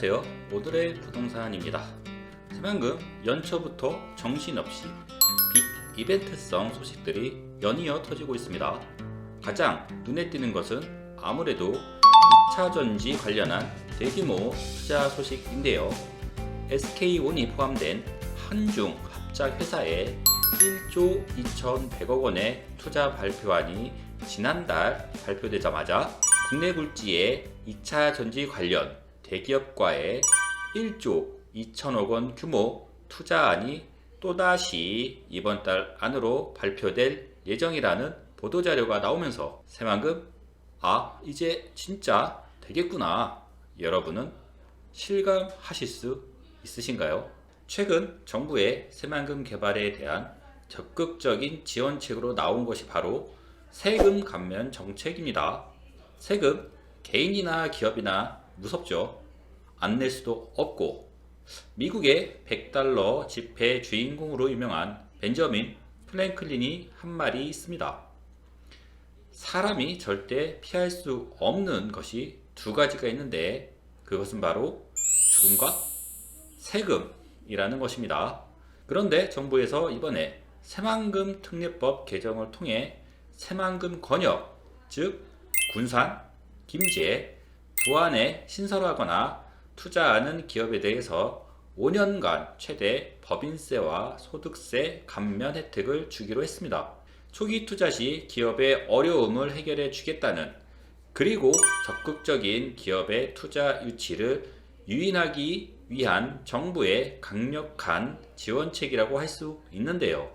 안녕하세요. 오늘의 부동산입니다. 새만금 연초부터 정신없이 빅 이벤트성 소식들이 연이어 터지고 있습니다. 가장 눈에 띄는 것은 아무래도 2차전지 관련한 대규모 투자 소식인데요. SK온이 포함된 한중 합작 회사에 1조 2,100억 원의 투자 발표안이 지난달 발표되자마자 국내 굴지의 2차 전지 관련 대기업과의 1조 2천억 원 규모 투자안이 또다시 이번 달 안으로 발표될 예정이라는 보도자료가 나오면서 새만금 이제 진짜 되겠구나, 여러분은 실감하실 수 있으신가요? 최근 정부의 새만금 개발에 대한 적극적인 지원책으로 나온 것이 바로 세금 감면 정책입니다. 세금, 개인이나 기업이나 무섭죠. 안 낼 수도 없고, 미국의 100달러 지폐 주인공으로 유명한 벤저민 프랭클린이 한 말이 있습니다. 사람이 절대 피할 수 없는 것이 두 가지가 있는데 그것은 바로 죽음과 세금이라는 것입니다. 그런데 정부에서 이번에 새만금 특례법 개정을 통해 새만금 권역, 즉 군산, 김제, 부안에 신설하거나 투자하는 기업에 대해서 5년간 최대 법인세와 소득세 감면 혜택을 주기로 했습니다. 초기 투자 시 기업의 어려움을 해결해 주겠다는, 그리고 적극적인 기업의 투자 유치를 유인하기 위한 정부의 강력한 지원책이라고 할 수 있는데요.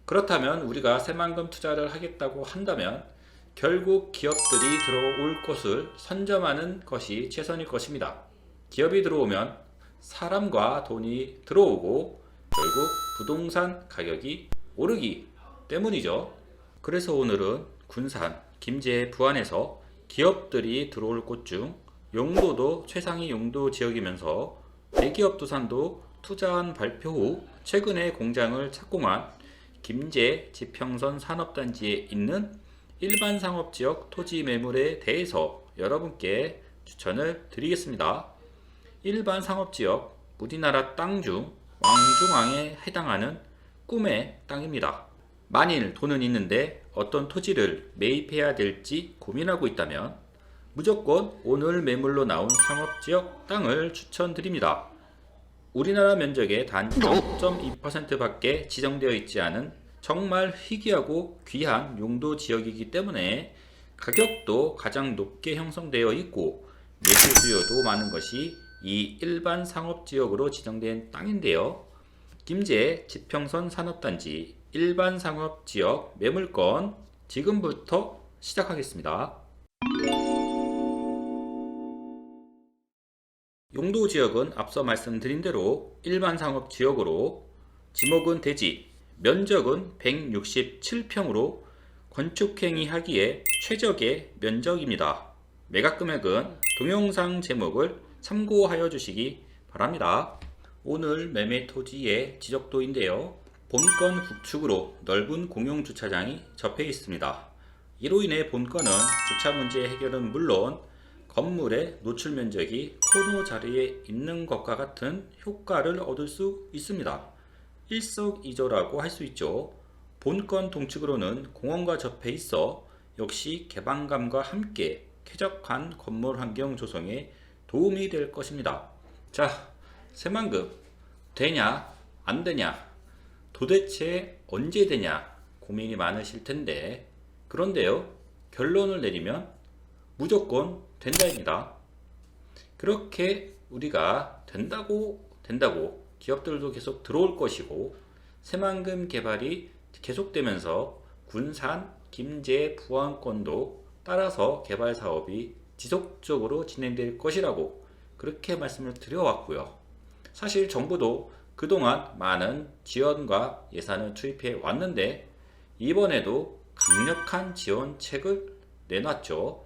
그렇다면 우리가 새만금 투자를 하겠다고 한다면 결국 기업들이 들어올 곳을 선점하는 것이 최선일 것입니다. 기업이 들어오면 사람과 돈이 들어오고 결국 부동산 가격이 오르기 때문이죠. 그래서 오늘은 군산, 김제, 부안에서 기업들이 들어올 곳 중 용도도 최상위 용도 지역이면서 대기업 두산도 투자한 발표 후 최근에 공장을 착공한 김제 지평선 산업단지에 있는 일반 상업지역 토지 매물에 대해서 여러분께 추천을 드리겠습니다. 일반 상업지역, 우리나라 땅 중 왕중왕에 해당하는 꿈의 땅입니다. 만일 돈은 있는데 어떤 토지를 매입해야 될지 고민하고 있다면 무조건 오늘 매물로 나온 상업지역 땅을 추천드립니다. 우리나라 면적의 단 0.2% 밖에 지정되어 있지 않은 정말 희귀하고 귀한 용도 지역이기 때문에 가격도 가장 높게 형성되어 있고 매수 수요도 많은 것이 이 일반 상업지역으로 지정된 땅인데요. 김제 지평선 산업단지 일반 상업지역 매물권 지금부터 시작하겠습니다. 용도 지역은 앞서 말씀드린 대로 일반 상업지역으로 지목은 대지, 면적은 167평으로 건축행위 하기에 최적의 면적입니다. 매각 금액은 동영상 제목을 참고하여 주시기 바랍니다. 오늘 매매 토지의 지적도인데요. 본건 북측으로 넓은 공용주차장이 접해 있습니다. 이로 인해 본건은 주차 문제 해결은 물론 건물의 노출 면적이 코너 자리에 있는 것과 같은 효과를 얻을 수 있습니다. 일석이조라고 할 수 있죠. 본건 동측으로는 공원과 접해 있어 역시 개방감과 함께 쾌적한 건물 환경 조성에 도움이 될 것입니다. 자, 새만금 되냐 안 되냐, 도대체 언제 되냐 고민이 많으실 텐데, 그런데요, 결론을 내리면 무조건 된다입니다. 그렇게 우리가 된다고 기업들도 계속 들어올 것이고 새만금 개발이 계속되면서 군산, 김제, 부안권도 따라서 개발 사업이 지속적으로 진행될 것이라고 그렇게 말씀을 드려왔고요. 사실 정부도 그동안 많은 지원과 예산을 투입해 왔는데 이번에도 강력한 지원책을 내놨죠.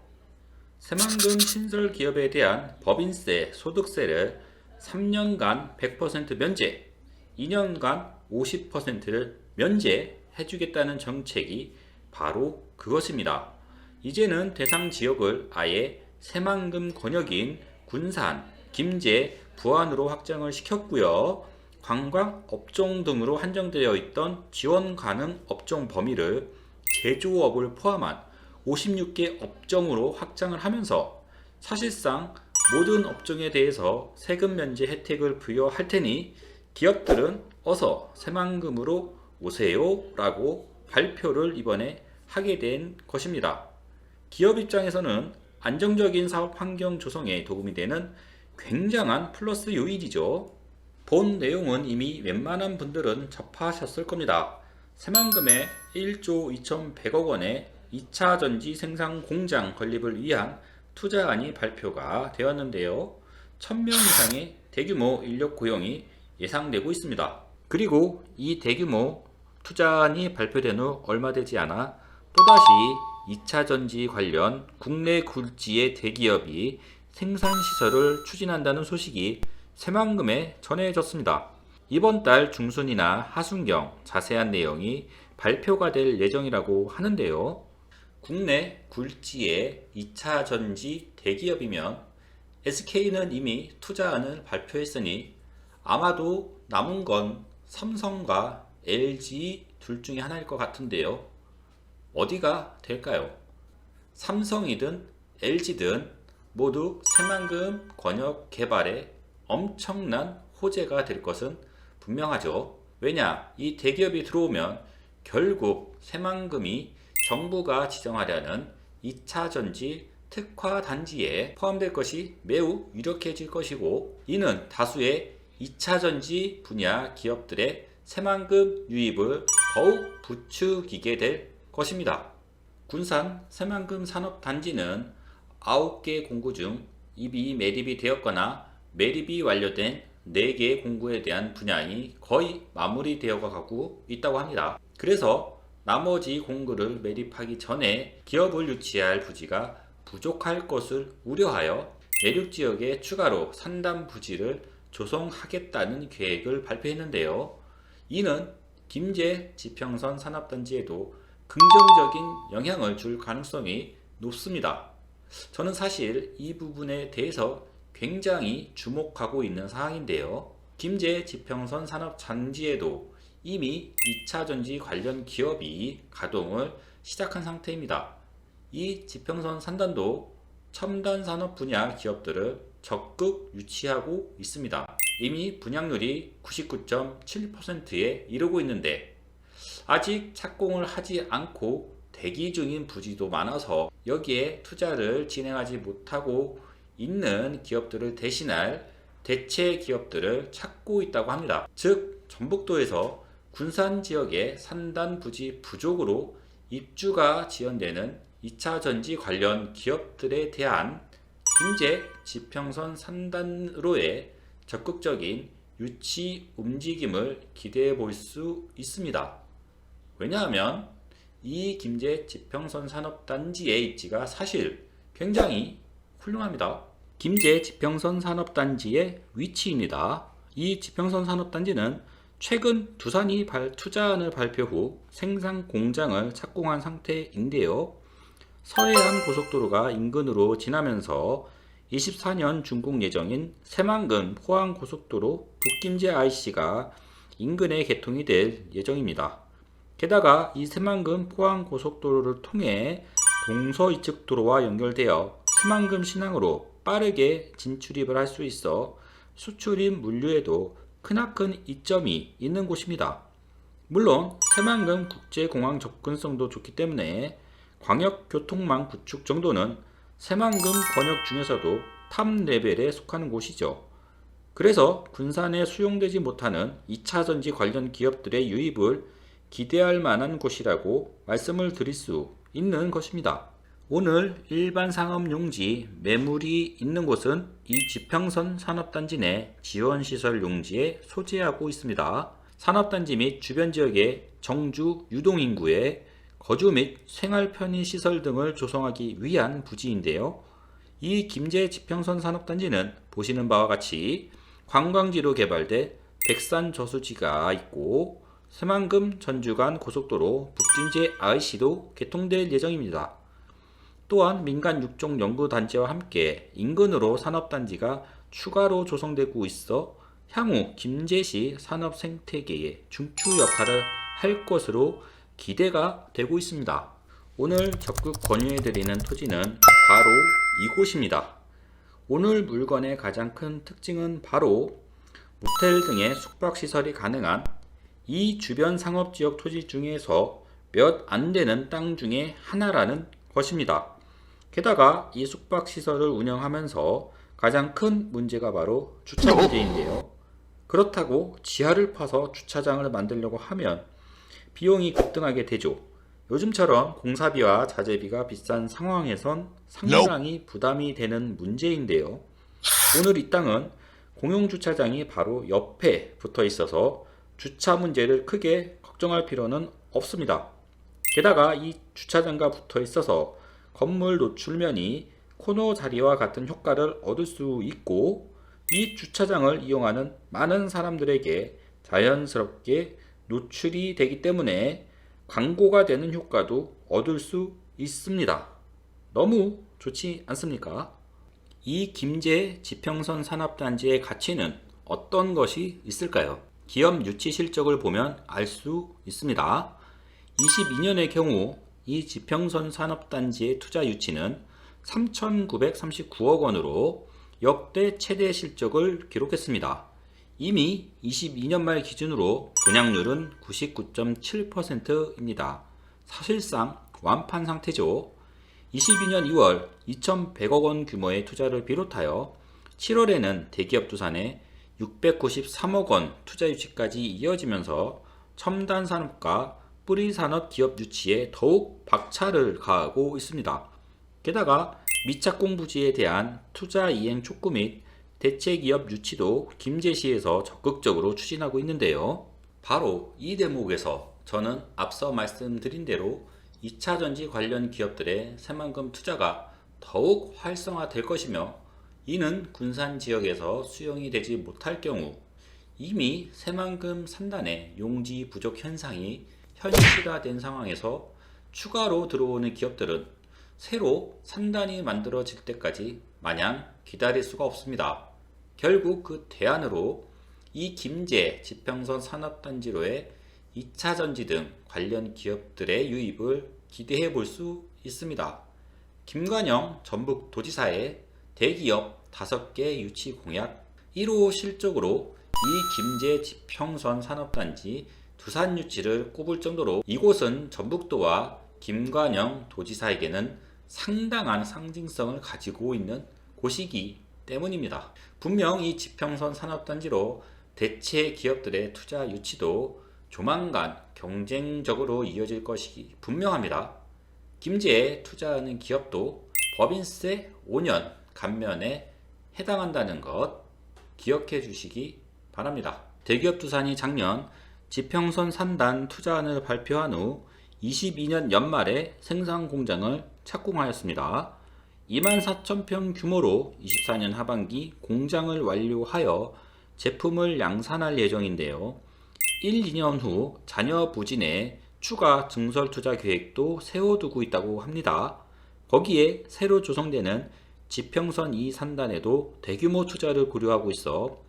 새만금 신설 기업에 대한 법인세, 소득세를 3년간 100% 면제, 2년간 50%를 면제해 주겠다는 정책이 바로 그것입니다. 이제는 대상 지역을 아예 새만금 권역인 군산, 김제, 부안으로 확장을 시켰고요. 관광 업종 등으로 한정되어 있던 지원 가능 업종 범위를 제조업을 포함한 56개 업종으로 확장을 하면서 사실상 모든 업종에 대해서 세금 면제 혜택을 부여할 테니 기업들은 어서 새만금으로 오세요 라고 발표를 이번에 하게 된 것입니다. 기업 입장에서는 안정적인 사업 환경 조성에 도움이 되는 굉장한 플러스 요인이죠. 본 내용은 이미 웬만한 분들은 접하셨을 겁니다. 새만금의 1조 2100억 원의 2차 전지 생산 공장 건립을 위한 투자안이 발표가 되었는데요. 1000명 이상의 대규모 인력 고용이 예상되고 있습니다. 그리고 이 대규모 투자안이 발표된 후 얼마 되지 않아 또다시 2차 전지 관련 국내 굴지의 대기업이 생산시설을 추진한다는 소식이 새만금에 전해졌습니다. 이번 달 중순이나 하순경 자세한 내용이 발표가 될 예정이라고 하는데요. 국내 굴지의 2차 전지 대기업이면 SK는 이미 투자안을 발표했으니 아마도 남은 건 삼성과 LG 둘 중에 하나일 것 같은데요. 어디가 될까요? 삼성이든 LG든 모두 새만금 권역 개발에 엄청난 호재가 될 것은 분명하죠. 왜냐? 이 대기업이 들어오면 결국 새만금이 정부가 지정하려는 2차 전지 특화 단지에 포함될 것이 매우 유력해질 것이고, 이는 다수의 2차 전지 분야 기업들의 새만금 유입을 더욱 부추기게 될 것입니다. 군산 새만금 산업단지는 9개 공구 중 입이 매립이 되었거나 매립이 완료된 4개 공구에 대한 분양이 거의 마무리되어 가고 있다고 합니다. 그래서 나머지 공구를 매립하기 전에 기업을 유치할 부지가 부족할 것을 우려하여 내륙 지역에 추가로 산단 부지를 조성하겠다는 계획을 발표했는데요. 이는 김제 지평선 산업단지에도 긍정적인 영향을 줄 가능성이 높습니다. 저는 사실 이 부분에 대해서 굉장히 주목하고 있는 사항인데요. 김제 지평선 산업단지에도 이미 2차 전지 관련 기업이 가동을 시작한 상태입니다. 이 지평선 산단도 첨단 산업 분야 기업들을 적극 유치하고 있습니다. 이미 분양률이 99.7%에 이르고 있는데 아직 착공을 하지 않고 대기 중인 부지도 많아서 여기에 투자를 진행하지 못하고 있는 기업들을 대신할 대체 기업들을 찾고 있다고 합니다. 즉 전북도에서 군산 지역의 산단 부지 부족으로 입주가 지연되는 2차 전지 관련 기업들에 대한 김제 지평선 산단으로의 적극적인 유치 움직임을 기대해 볼 수 있습니다. 왜냐하면 이 김제 지평선 산업단지의 입지가 사실 굉장히 훌륭합니다. 김제 지평선 산업단지의 위치입니다. 이 지평선 산업단지는 최근 두산이 투자안을 발표 후 생산 공장을 착공한 상태인데요. 서해안 고속도로가 인근으로 지나면서 24년 준공 예정인 새만금 포항고속도로 북김제 IC가 인근에 개통이 될 예정입니다. 게다가 이 새만금 포항고속도로를 통해 동서이측도로와 연결되어 새만금 신항으로 빠르게 진출입을 할 수 있어 수출입 물류에도 크나큰 이점이 있는 곳입니다. 물론 새만금 국제공항 접근성도 좋기 때문에 광역교통망 구축 정도는 새만금 권역 중에서도 탑 레벨에 속하는 곳이죠. 그래서 군산에 수용되지 못하는 2차 전지 관련 기업들의 유입을 기대할 만한 곳이라고 말씀을 드릴 수 있는 것입니다. 오늘 일반 상업용지 매물이 있는 곳은 이 지평선 산업단지 내 지원시설 용지에 소재하고 있습니다. 산업단지 및 주변 지역의 정주 유동인구에 거주 및 생활 편의 시설 등을 조성하기 위한 부지인데요. 이 김제 지평선 산업단지는 보시는 바와 같이 관광지로 개발된 백산 저수지가 있고 새만금 전주간 고속도로 북김제 IC도 개통될 예정입니다. 또한 민간 육종 연구단지와 함께 인근으로 산업단지가 추가로 조성되고 있어 향후 김제시 산업 생태계의 중추 역할을 할 것으로 기대가 되고 있습니다. 오늘 적극 권유해드리는 토지는 바로 이곳입니다. 오늘 물건의 가장 큰 특징은 바로 모텔 등의 숙박시설이 가능한 이 주변 상업지역 토지 중에서 몇 안 되는 땅 중에 하나라는 것입니다. 게다가 이 숙박시설을 운영하면서 가장 큰 문제가 바로 주차 문제인데요. 그렇다고 지하를 파서 주차장을 만들려고 하면 비용이 급등하게 되죠. 요즘처럼 공사비와 자재비가 비싼 상황에선 상당히 부담이 되는 문제인데요. 오늘 이 땅은 공용주차장이 바로 옆에 붙어 있어서 주차 문제를 크게 걱정할 필요는 없습니다. 게다가 이 주차장과 붙어 있어서 건물 노출면이 코너 자리와 같은 효과를 얻을 수 있고, 이 주차장을 이용하는 많은 사람들에게 자연스럽게 노출이 되기 때문에 광고가 되는 효과도 얻을 수 있습니다. 너무 좋지 않습니까? 이 김제 지평선 산업단지의 가치는 어떤 것이 있을까요? 기업 유치 실적을 보면 알 수 있습니다. 22년의 경우 이 지평선 산업단지의 투자 유치는 3,939억 원으로 역대 최대 실적을 기록했습니다. 이미 22년 말 기준으로 분양률은 99.7%입니다. 사실상 완판 상태죠. 22년 2월 2,100억 원 규모의 투자를 비롯하여 7월에는 대기업 두산에 693억 원 투자 유치까지 이어지면서 첨단 산업과 뿌리 산업 기업 유치에 더욱 박차를 가하고 있습니다. 게다가 미착공 부지에 대한 투자 이행 촉구 및 대체 기업 유치도 김제시에서 적극적으로 추진하고 있는데요. 바로 이 대목에서 저는 앞서 말씀드린 대로 2차 전지 관련 기업들의 새만금 투자가 더욱 활성화될 것이며, 이는 군산 지역에서 수용이 되지 못할 경우 이미 새만금 산단의 용지 부족 현상이 현실화된 상황에서 추가로 들어오는 기업들은 새로 산단이 만들어질 때까지 마냥 기다릴 수가 없습니다. 결국 그 대안으로 이 김제 지평선 산업단지로의 2차 전지 등 관련 기업들의 유입을 기대해 볼 수 있습니다. 김관영 전북도지사의 대기업 5개 유치 공약 1호 실적으로 이 김제 지평선 산업단지 두산 유치를 꼽을 정도로 이곳은 전북도와 김관영 도지사에게는 상당한 상징성을 가지고 있는 곳이기 때문입니다. 분명 이 지평선 산업단지로 대체 기업들의 투자 유치도 조만간 경쟁적으로 이어질 것이 분명합니다. 김제에 투자하는 기업도 법인세 5년 감면에 해당한다는 것 기억해 주시기 바랍니다. 대기업 두산이 작년 지평선 산단 투자안을 발표한 후 22년 연말에 생산 공장을 착공하였습니다. 24,000평 규모로 24년 하반기 공장을 완료하여 제품을 양산할 예정인데요. 1, 2년 후 잔여 부진에 추가 증설 투자 계획도 세워두고 있다고 합니다. 거기에 새로 조성되는 지평선 2 산단에도 대규모 투자를 고려하고 있어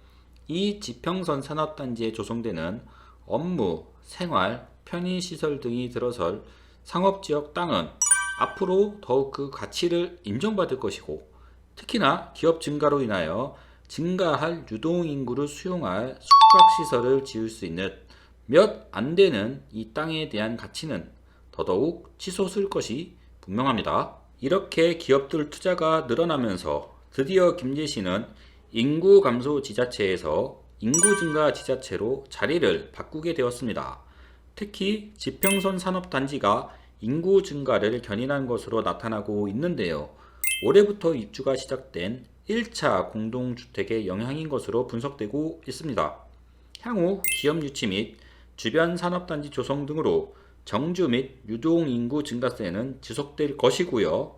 이 지평선 산업단지에 조성되는 업무, 생활, 편의시설 등이 들어설 상업지역 땅은 앞으로 더욱 그 가치를 인정받을 것이고, 특히나 기업 증가로 인하여 증가할 유동인구를 수용할 숙박시설을 지을 수 있는 몇 안 되는 이 땅에 대한 가치는 더더욱 치솟을 것이 분명합니다. 이렇게 기업들 투자가 늘어나면서 드디어 김제시는 인구 감소 지자체에서 인구 증가 지자체로 자리를 바꾸게 되었습니다. 특히 지평선 산업단지가 인구 증가를 견인한 것으로 나타나고 있는데요. 올해부터 입주가 시작된 1차 공동주택의 영향인 것으로 분석되고 있습니다. 향후 기업 유치 및 주변 산업단지 조성 등으로 정주 및 유동인구 증가세는 지속될 것이고요.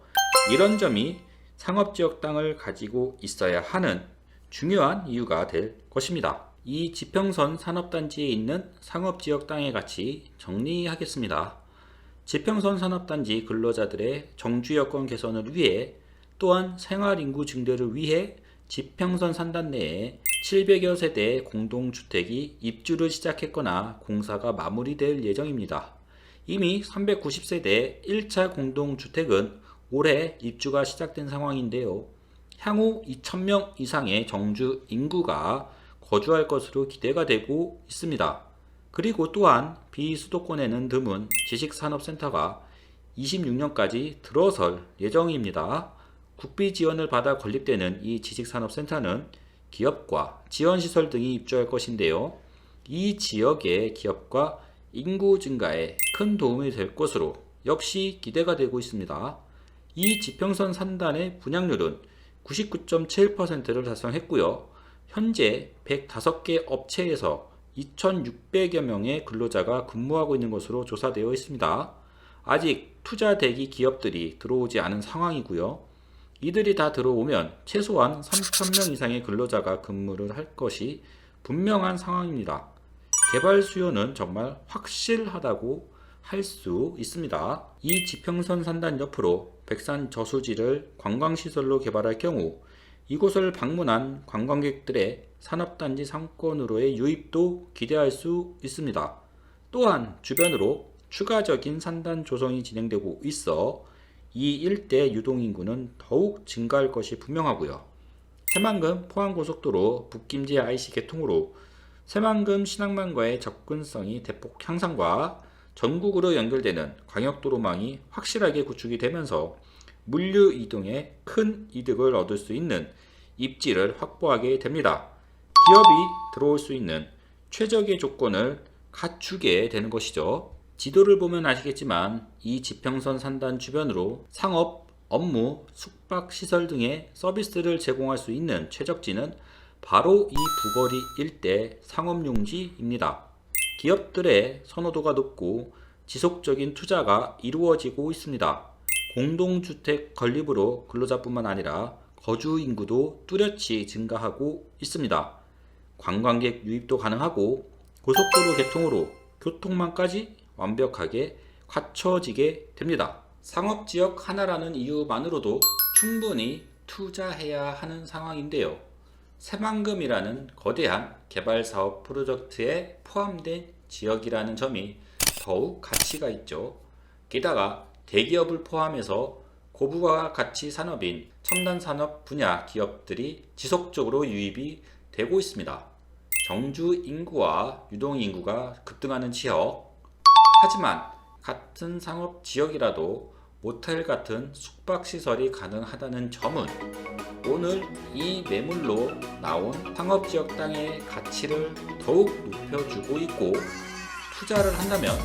이런 점이 상업지역 땅을 가지고 있어야 하는 중요한 이유가 될 것입니다. 이 지평선 산업단지에 있는 상업지역 땅의 가치 정리하겠습니다. 지평선 산업단지 근로자들의 정주 여건 개선을 위해, 또한 생활인구 증대를 위해 지평선 산단 내에 700여 세대의 공동주택이 입주를 시작했거나 공사가 마무리될 예정입니다. 이미 390세대의 1차 공동주택은 올해 입주가 시작된 상황인데요. 향후 2,000명 이상의 정주 인구가 거주할 것으로 기대가 되고 있습니다. 그리고 또한 비수도권에는 드문 지식산업센터가 26년까지 들어설 예정입니다. 국비 지원을 받아 건립되는 이 지식산업센터는 기업과 지원시설 등이 입주할 것인데요. 이 지역의 기업과 인구 증가에 큰 도움이 될 것으로 역시 기대가 되고 있습니다. 이 지평선 산단의 분양률은 99.7%를 달성했고요. 현재 105개 업체에서 2,600여 명의 근로자가 근무하고 있는 것으로 조사되어 있습니다. 아직 투자 대기 기업들이 들어오지 않은 상황이고요. 이들이 다 들어오면 최소한 3,000명 이상의 근로자가 근무를 할 것이 분명한 상황입니다. 개발 수요는 정말 확실하다고 할 수 있습니다. 이 지평선 산단 옆으로 백산 저수지를 관광시설로 개발할 경우 이곳을 방문한 관광객들의 산업단지 상권으로의 유입도 기대할 수 있습니다. 또한 주변으로 추가적인 산단 조성이 진행되고 있어 이 일대 유동인구는 더욱 증가할 것이 분명하고요. 새만금 포항고속도로 북김제 IC 개통으로 새만금 신항만과의 접근성이 대폭 향상과 전국으로 연결되는 광역도로망이 확실하게 구축이 되면서 물류 이동에 큰 이득을 얻을 수 있는 입지를 확보하게 됩니다. 기업이 들어올 수 있는 최적의 조건을 갖추게 되는 것이죠. 지도를 보면 아시겠지만 이 지평선 산단 주변으로 상업, 업무, 숙박시설 등의 서비스를 제공할 수 있는 최적지는 바로 이 부거리 일대 상업용지입니다. 기업들의 선호도가 높고 지속적인 투자가 이루어지고 있습니다. 공동주택 건립으로 근로자뿐만 아니라 거주 인구도 뚜렷이 증가하고 있습니다. 관광객 유입도 가능하고 고속도로 개통으로 교통망까지 완벽하게 갖춰지게 됩니다. 상업지역 하나라는 이유만으로도 충분히 투자해야 하는 상황인데요. 새만금이라는 거대한 개발사업 프로젝트에 포함된 지역이라는 점이 더욱 가치가 있죠. 게다가 대기업을 포함해서 고부가 가치 산업인 첨단산업 분야 기업들이 지속적으로 유입이 되고 있습니다. 정주 인구와 유동 인구가 급등하는 지역, 하지만 같은 상업 지역이라도 모텔 같은 숙박시설이 가능하다는 점은 오늘 이 매물로 나온 상업지역 땅의 가치를 더욱 높여주고 있고, 투자를 한다면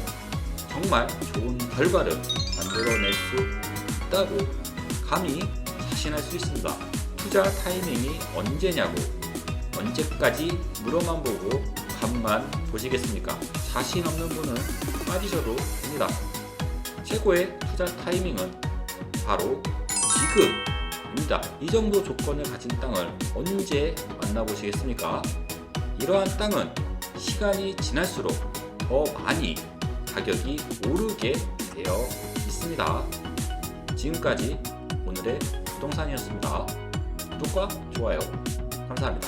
정말 좋은 결과를 만들어낼 수 있다고 감히 자신할 수 있습니다. 투자 타이밍이 언제냐고 언제까지 물어만 보고 간만 보시겠습니까? 자신 없는 분은 빠지셔도 됩니다. 최고의 투자 타이밍은 바로 지금입니다. 이 정도 조건을 가진 땅을 언제 만나보시겠습니까? 이러한 땅은 시간이 지날수록 더 많이 가격이 오르게 되어 있습니다. 지금까지 오늘의 부동산이었습니다. 구독과 좋아요 감사합니다.